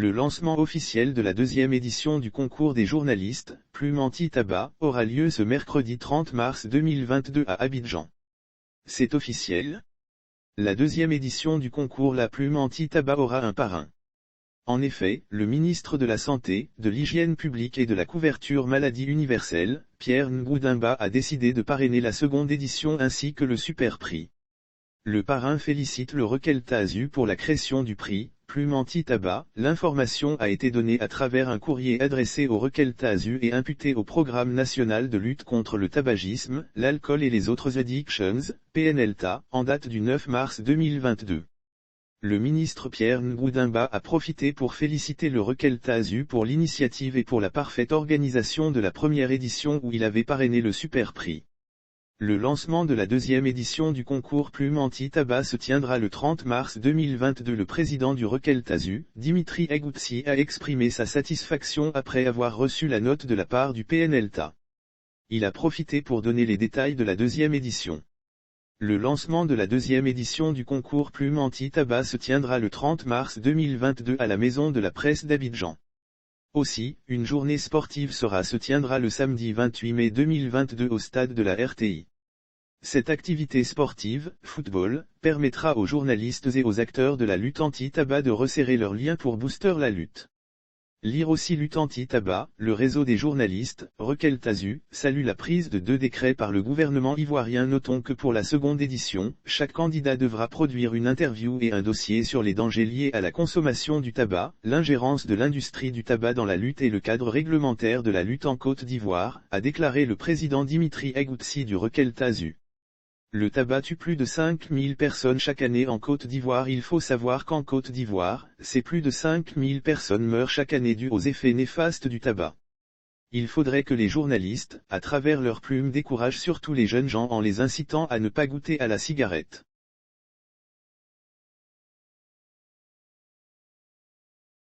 Le lancement officiel de la deuxième édition du concours des journalistes, Plume Anti-Tabac, aura lieu ce mercredi 30 mars 2022 à Abidjan. C'est officiel? La deuxième édition du concours La Plume Anti-Tabac aura un parrain. En effet, le ministre de la Santé, de l'Hygiène publique et de la couverture maladie universelle, Pierre Ngudimba a décidé de parrainer la seconde édition ainsi que le super prix. Le parrain félicite le Rekel Tazu pour la création du prix, Plume Anti-Tabac. L'information a été donnée à travers un courrier adressé au Rekel Tazu et imputé au Programme national de lutte contre le tabagisme, l'alcool et les autres addictions, PNLTA, en date du 9 mars 2022. Le ministre Pierre Ngudimba a profité pour féliciter le Rekel Tazu pour l'initiative et pour la parfaite organisation de la première édition où il avait parrainé le super prix. Le lancement de la deuxième édition du concours Plume Anti-Tabac se tiendra le 30 mars 2022. Le président du Rekel Tazu, Dimitri Egoutsi, a exprimé sa satisfaction après avoir reçu la note de la part du PNLTA. Il a profité pour donner les détails de la deuxième édition. Le lancement de la deuxième édition du concours Plume Anti-Tabac se tiendra le 30 mars 2022 à la Maison de la Presse d'Abidjan. Aussi, une journée sportive se tiendra le samedi 28 mai 2022 au stade de la RTI. Cette activité sportive, football, permettra aux journalistes et aux acteurs de la lutte anti-tabac de resserrer leurs liens pour booster la lutte. Lire aussi Lutte anti-tabac, le réseau des journalistes, Rekel Tazu, salue la prise de 2 décrets par le gouvernement ivoirien. Notons que pour la seconde édition, chaque candidat devra produire une interview et un dossier sur les dangers liés à la consommation du tabac, l'ingérence de l'industrie du tabac dans la lutte et le cadre réglementaire de la lutte en Côte d'Ivoire, a déclaré le président Dimitri Egoutsi du Rekel Tazu. Le tabac tue plus de 5000 personnes chaque année en Côte d'Ivoire. Il faut savoir qu'en Côte d'Ivoire, c'est plus de 5000 personnes meurent chaque année dues aux effets néfastes du tabac. Il faudrait que les journalistes, à travers leurs plumes, découragent surtout les jeunes gens en les incitant à ne pas goûter à la cigarette.